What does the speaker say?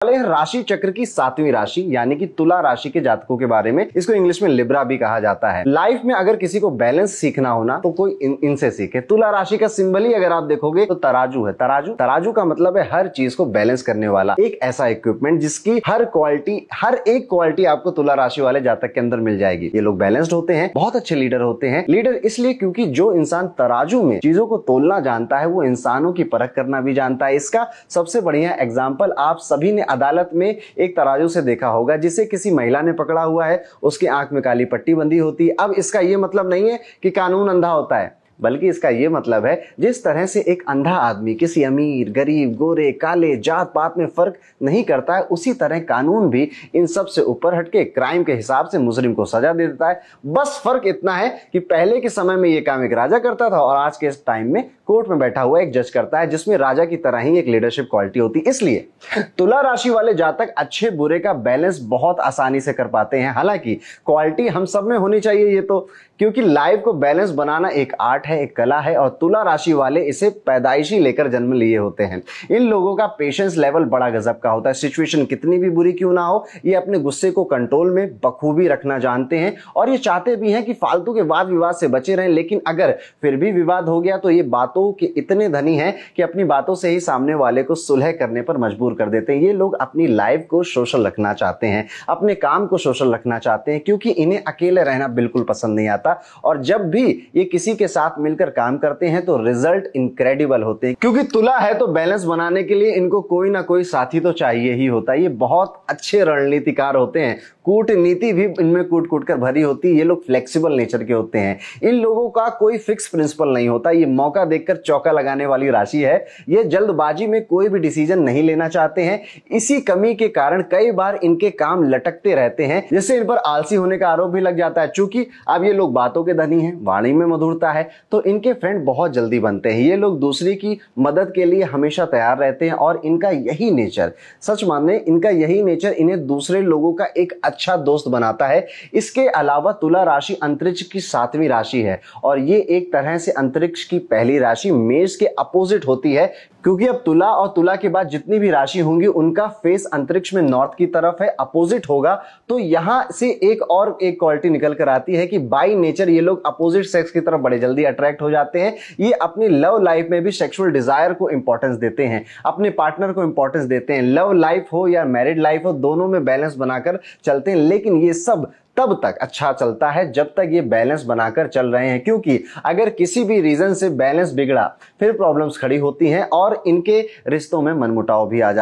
वाले राशि चक्र की 7वीं राशि यानी कि तुला राशि के जातकों के बारे में। इसको इंग्लिश में लिब्रा भी कहा जाता है। लाइफ में अगर किसी को बैलेंस सीखना हो ना तो कोई इनसे सीखे। तुला राशि का सिंबल ही अगर आप देखोगे तो तराजू है। तराजू का मतलब है हर चीज को बैलेंस करने वाला एक ऐसा इक्विपमेंट जिसकी हर एक क्वालिटी आपको तुला राशि वाले जातक के अंदर मिल जाएगी। ये लोग बैलेंस्ड होते हैं, बहुत अच्छे लीडर होते हैं। लीडर इसलिए क्योंकि जो इंसान तराजू में चीजों को तोलना जानता है वो इंसानों की परख करना भी जानता है। इसका सबसे बढ़िया एग्जाम्पल आप सभी ने अदालत में एक तराजू से देखा होगा जिसे किसी महिला ने पकड़ा हुआ है, उसकी आंख में काली पट्टी बंधी होती है। अब इसका यह मतलब नहीं है कि कानून अंधा होता है, बल्कि इसका यह मतलब है जिस तरह से एक अंधा आदमी किसी अमीर, गरीब, गोरे, काले, जात पात में फर्क नहीं करता है, उसी तरह कानून भी इन सब से ऊपर हटके क्राइम के हिसाब से मुजरिम को सजा दे देता है। बस फर्क इतना है कि पहले के समय में यह काम एक राजा करता था और आज के इस टाइम में कोर्ट में बैठा हुआ एक जज करता है, जिसमें राजा की तरह ही एक लीडरशिप क्वालिटी होती है। इसलिए तुला राशि वाले जातक अच्छे बुरे का बैलेंस बहुत आसानी से कर पाते हैं। हालांकि क्वालिटी हम सब में होनी चाहिए ये तो, क्योंकि लाइफ को बैलेंस बनाना एक आर्ट है, एक कला है और तुला राशि वाले इसे पैदाइशी लेकर जन्म लिए होते हैं। इन लोगों का पेशेंस लेवल बड़ा गजब का होता है। सिचुएशन कितनी भी बुरी क्यों ना हो, ये अपने गुस्से को कंट्रोल में बखूबी रखना जानते हैं और ये चाहते भी हैं कि फालतू के वाद विवाद से बचे रहें। लेकिन अगर फिर भी विवाद हो गया तो ये बातों के इतने धनी हैं कि अपनी बातों से ही सामने वाले को सुलह करने पर मजबूर कर देते हैं। ये लोग अपनी लाइफ को सोशल रखना चाहते हैं, अपने काम को सोशल रखना चाहते हैं, क्योंकि इन्हें अकेले रहना बिल्कुल पसंद नहीं आता। और जब भी ये किसी के साथ मिलकर काम करते हैं तो रिजल्ट इनक्रेडिबल होते हैं, क्योंकि तुला है तो बैलेंस बनाने के लिए इनको कोई ना कोई साथी तो चाहिए ही होता है। ये बहुत अच्छे रणनीतिकार होते हैं, कूटनीति भी इनमें कूट कर भरी होती है। ये लोग फ्लेक्सिबल नेचर के होते हैं। इन लोगों का कोई फिक्स प्रिंसिपल नहीं होता। ये मौका देखकर चौका लगाने वाली राशि है। ये जल्दबाजी में कोई भी डिसीजन नहीं लेना चाहते हैं। इसी कमी के कारण कई बार इनके काम लटकते रहते हैं, जिससे इन पर आलसी होने का आरोप भी लग जाता है। चूंकि अब ये लोग बातों के धनी हैं, वाणी में मधुरता है, तो इनके फ्रेंड बहुत जल्दी बनते हैं। ये लोग दूसरे की मदद के लिए हमेशा तैयार रहते हैं और इनका यही नेचर, सच माने इनका यही नेचर इन्हें दूसरे लोगों का एक अच्छा दोस्त बनाता है। इसके अलावा तुला राशि अंतरिक्ष की 7वीं राशि है और ये एक तरह से अंतरिक्ष की पहली राशि मेष के अपोजिट होती है, क्योंकि अब तुला और तुला के बाद जितनी भी राशि होंगी उनका फेस अंतरिक्ष में नॉर्थ की तरफ है, अपोजिट होगा। तो यहां से एक क्वालिटी निकल कर आती है कि बाय नेचर ये लोग अपोजिट सेक्स की तरफ बड़े जल्दी अट्रैक्ट हो जाते हैं। ये अपनी लव लाइफ में भी सेक्सुअल डिजायर को इंपॉर्टेंस देते हैं, अपने पार्टनर को इंपॉर्टेंस देते हैं। लव लाइफ हो या मैरिड लाइफ हो, दोनों में बैलेंस बनाकर चलते हैं। लेकिन ये सब तब तक अच्छा चलता है जब तक ये बैलेंस बनाकर चल रहे हैं, क्योंकि अगर किसी भी रीजन से बैलेंस बिगड़ा फिर प्रॉब्लम्स खड़ी होती हैं और इनके रिश्तों में मनमुटाव भी आ जाता है।